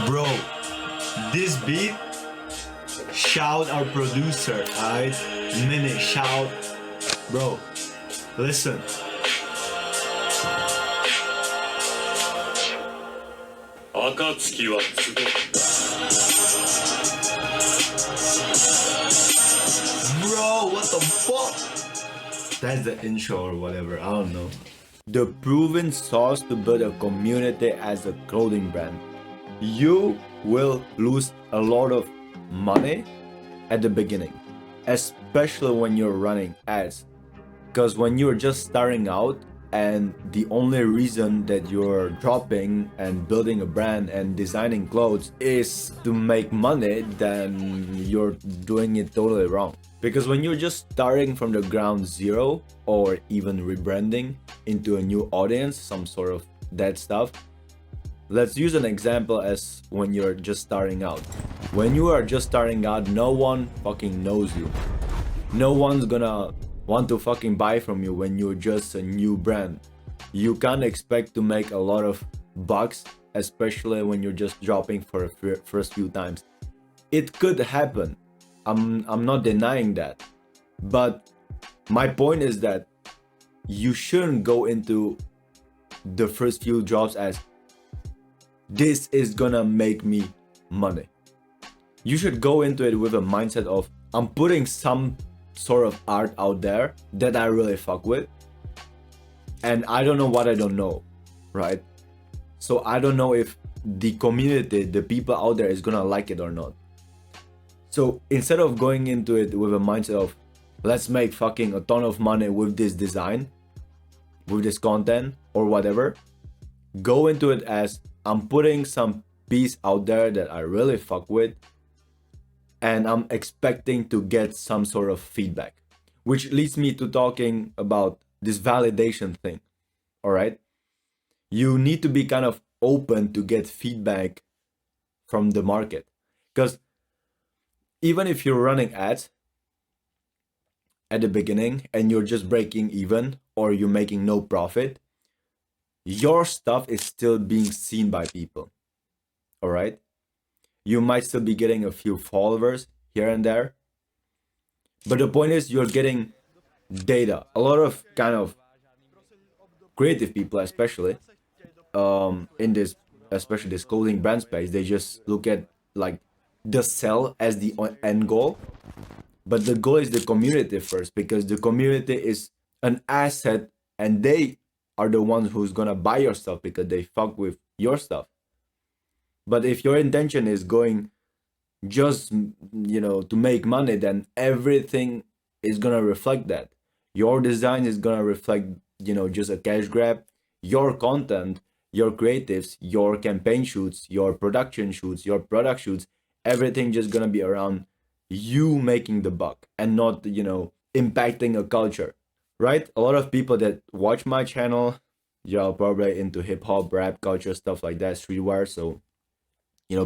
Bro, this beat, shout our producer, alright? Minute, shout. Bro, listen. Bro, what the fuck? That's the intro or whatever, I don't know. The proven sauce to build a community as a clothing brand. You will lose a lot of money at the beginning, especially when you're running ads. Because when you're just starting out and the only reason that you're dropping and building a brand and designing clothes is to make money, then you're doing it totally wrong. Because when you're just starting from the ground zero or even rebranding into a new audience, some sort of that stuff, let's use an example as when you're just starting out. When you are just starting out, no one fucking knows you. No one's gonna want to fucking buy from you when you're just a new brand. You can't expect to make a lot of bucks, especially when you're just dropping for the first few times. It could happen. I'm not denying that. But my point is that you shouldn't go into the first few drops as this is gonna make me money. You should go into it with a mindset of I'm putting some sort of art out there that I really fuck with, and I don't know what I don't know, right? So I don't know if the community, the people out there is gonna like it or not. So instead of going into it with a mindset of let's make fucking a ton of money with this design, with this content or whatever, go into it as I'm putting some piece out there that I really fuck with, and I'm expecting to get some sort of feedback, which leads me to talking about this validation thing. All right, you need to be kind of open to get feedback from the market, because even if you're running ads at the beginning and you're just breaking even or you're making no profit, your stuff is still being seen by people. All right, you might still be getting a few followers here and there, but the point is you're getting data. A lot of kind of creative people, especially in this, especially this clothing brand space, they just look at like the sell as the end goal, but the goal is the community first, because the community is an asset and they are the ones who's gonna buy your stuff because they fuck with your stuff. But if your intention is going just, to make money, then everything is gonna reflect that. Your design is gonna reflect, just a cash grab. Your content, your creatives, your campaign shoots, your production shoots, your product shoots, everything just gonna be around you making the buck and not, impacting a culture, right? A lot of people that watch my channel, you're probably into hip hop, rap culture, stuff like that, streetwear. So,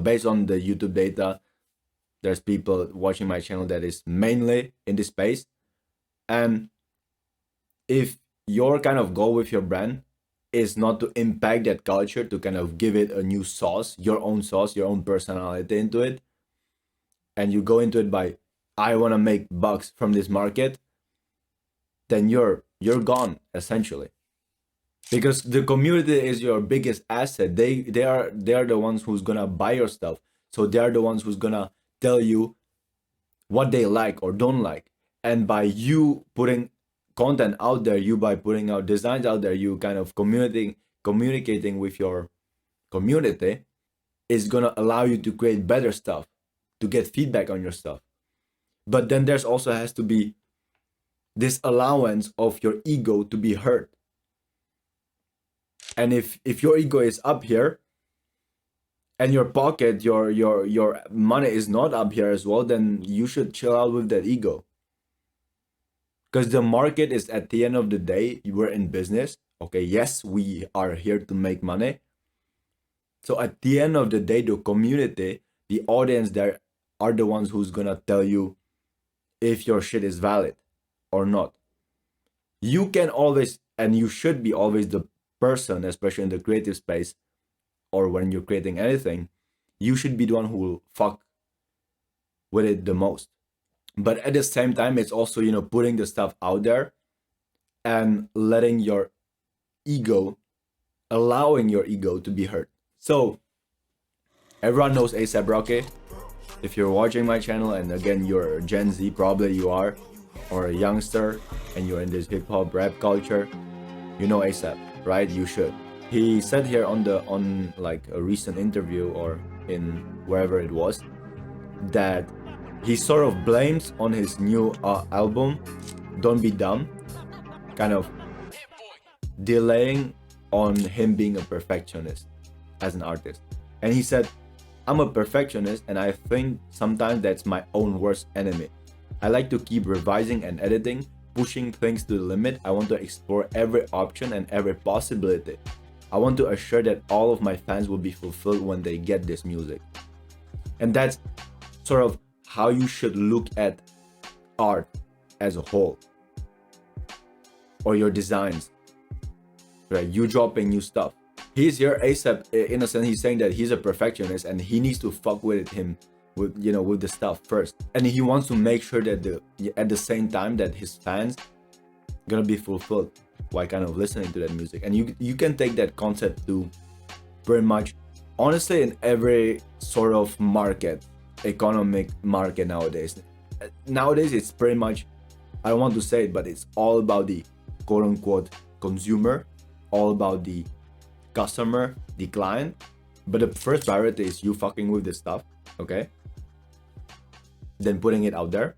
based on the YouTube data, there's people watching my channel that is mainly in this space. And if your kind of goal with your brand is not to impact that culture, to kind of give it a new sauce, your own personality into it, and you go into it by I want to make bucks from this market, then you're gone essentially, because the community is your biggest asset. They are the ones who's gonna buy your stuff, so they are the ones who's gonna tell you what they like or don't like. And by you putting content out there, you by putting out designs out there, you kind of communicating with your community is gonna allow you to create better stuff, to get feedback on your stuff. But then there's also has to be this allowance of your ego to be hurt. And if your ego is up here and your pocket, your money is not up here as well, then you should chill out with that ego. Because the market is, at the end of the day, we're in business. Okay, yes, we are here to make money. So at the end of the day, the community, the audience there are the ones who's gonna tell you if your shit is valid or not. You can always, and you should be always the person, especially in the creative space or when you're creating anything, you should be the one who will fuck with it the most. But at the same time, it's also, you know, putting the stuff out there and letting your ego, allowing your ego to be hurt. So everyone knows ASAP Rocky. If you're watching my channel, and again you're Gen Z, probably you are, or a youngster, and you're in this hip hop rap culture, you know ASAP, right? You should. He said here on like a recent interview or in wherever it was, that he sort of blames on his new album, Don't Be Dumb, kind of delaying on him being a perfectionist as an artist. And he said, I'm a perfectionist, and I think sometimes that's my own worst enemy. I like to keep revising and editing, pushing things to the limit. I want to explore every option and every possibility. I want to assure that all of my fans will be fulfilled when they get this music. And that's sort of how you should look at art as a whole, or your designs, right? You dropping new stuff. He's here, ASAP, in a sense, he's saying that he's a perfectionist and he needs to fuck with him, with, you know, with the stuff first. And he wants to make sure that at the same time that his fans gonna be fulfilled while kind of listening to that music. And you can take that concept to pretty much, honestly, in every sort of market, economic market nowadays. Nowadays, it's pretty much, I don't want to say it, but it's all about the quote unquote consumer, all about the customer, the client. But the first priority is you fucking with this stuff, okay? Then putting it out there.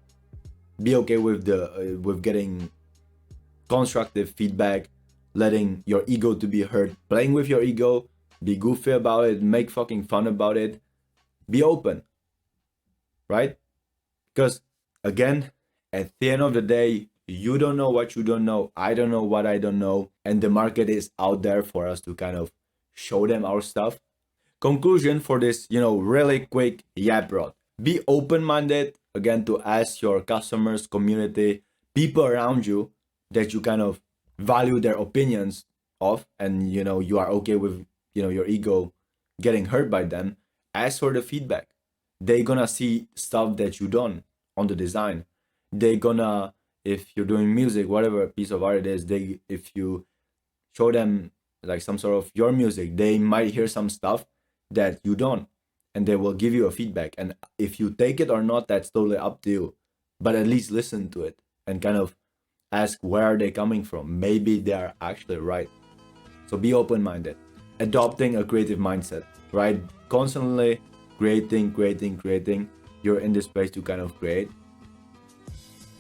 Be okay with the with getting constructive feedback, letting your ego to be hurt, playing with your ego, be goofy about it, make fucking fun about it, be open, right? Because again, at the end of the day, you don't know what you don't know, I don't know what I don't know, and the market is out there for us to kind of show them our stuff. Conclusion for this, you know, really quick yap rod. Be open-minded, again, to ask your customers, community, people around you that you kind of value their opinions of, and, you know, you are okay with, you know, your ego getting hurt by them. Ask for the feedback. They're gonna see stuff that you don't on the design. They're gonna, if you're doing music, whatever piece of art it is, if you show them like some sort of your music, they might hear some stuff that you don't, and they will give you a feedback. And if you take it or not, that's totally up to you. But at least listen to it and kind of ask where are they coming from. Maybe they are actually right. So be open-minded. Adopting a creative mindset, right? Constantly creating. You're in this place to kind of create.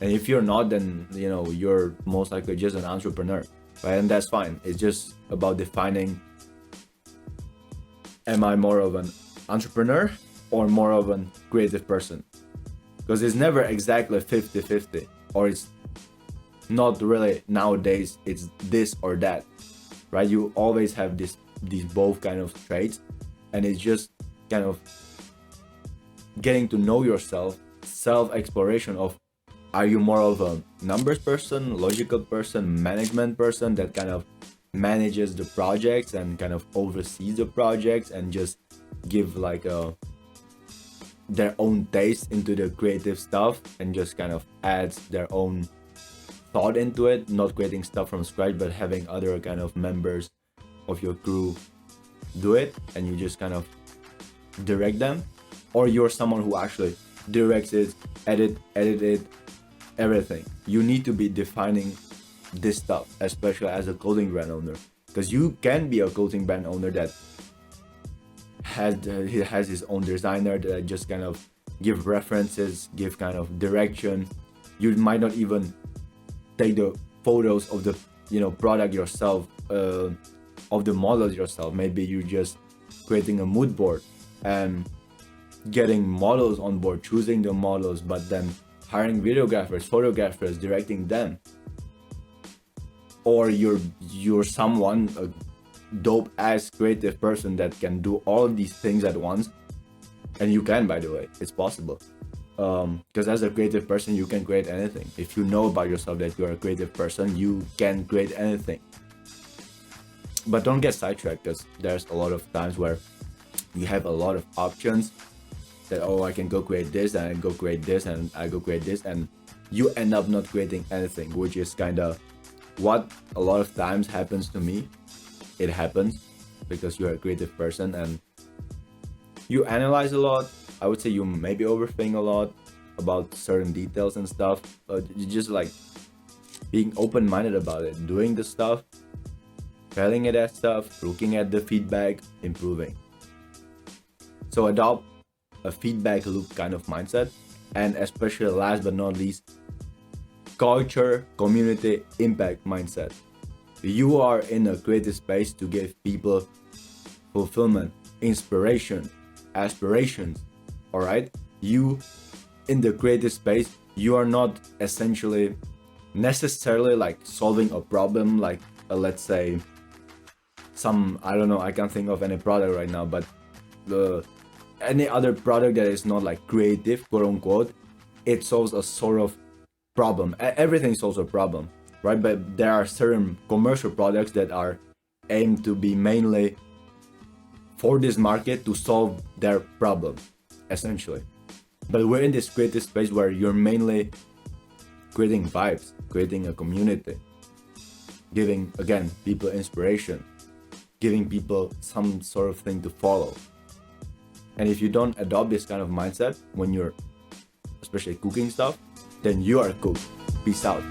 And if you're not, then, you know, you're most likely just an entrepreneur, right? And that's fine. It's just about defining, am I more of an entrepreneur or more of a creative person? Because it's never exactly 50-50, or it's not really nowadays, it's this or that, right? You always have these both kind of traits, and it's just kind of getting to know yourself, self-exploration of, are you more of a numbers person, logical person, management person that kind of manages the projects and kind of oversees the projects and just give like their own taste into the creative stuff and just kind of adds their own thought into it, not creating stuff from scratch, but having other kind of members of your crew do it and you just kind of direct them? Or you're someone who actually directs it, edit it, everything. You need to be defining this stuff, especially as a clothing brand owner, because you can be a clothing brand owner that has his own designer that just kind of give references, give kind of direction. You might not even take the photos of the, you know, product yourself, of the models yourself. Maybe you're just creating a mood board and getting models on board, choosing the models, but then hiring videographers, photographers, directing them. Or you're someone, a dope ass creative person that can do all of these things at once. And you can, by the way, it's possible. Because as a creative person, you can create anything. If you know about yourself that you're a creative person, you can create anything. But don't get sidetracked, because there's a lot of times where you have a lot of options that, oh, I can go create this and I go create this and I go create this, and you end up not creating anything, which is kind of what a lot of times happens to me. It happens because you're a creative person and you analyze a lot. I would say you maybe overthink a lot about certain details and stuff, but you just like being open-minded about it, doing the stuff, failing at that stuff, looking at the feedback, improving. So adopt a feedback loop kind of mindset, and especially last but not least, culture, community, impact mindset. You are in a creative space to give people fulfillment, inspiration, aspirations. All right, you in the creative space, you are not essentially necessarily like solving a problem, like let's say some, I don't know, I can't think of any product right now, but the any other product that is not like creative, quote unquote, it solves a sort of problem. Everything solves a problem, right? But there are certain commercial products that are aimed to be mainly for this market to solve their problem, essentially. But we're in this creative space where you're mainly creating vibes, creating a community, giving, again, people inspiration, giving people some sort of thing to follow. And if you don't adopt this kind of mindset when you're especially cooking stuff, then you are cooked. Peace out.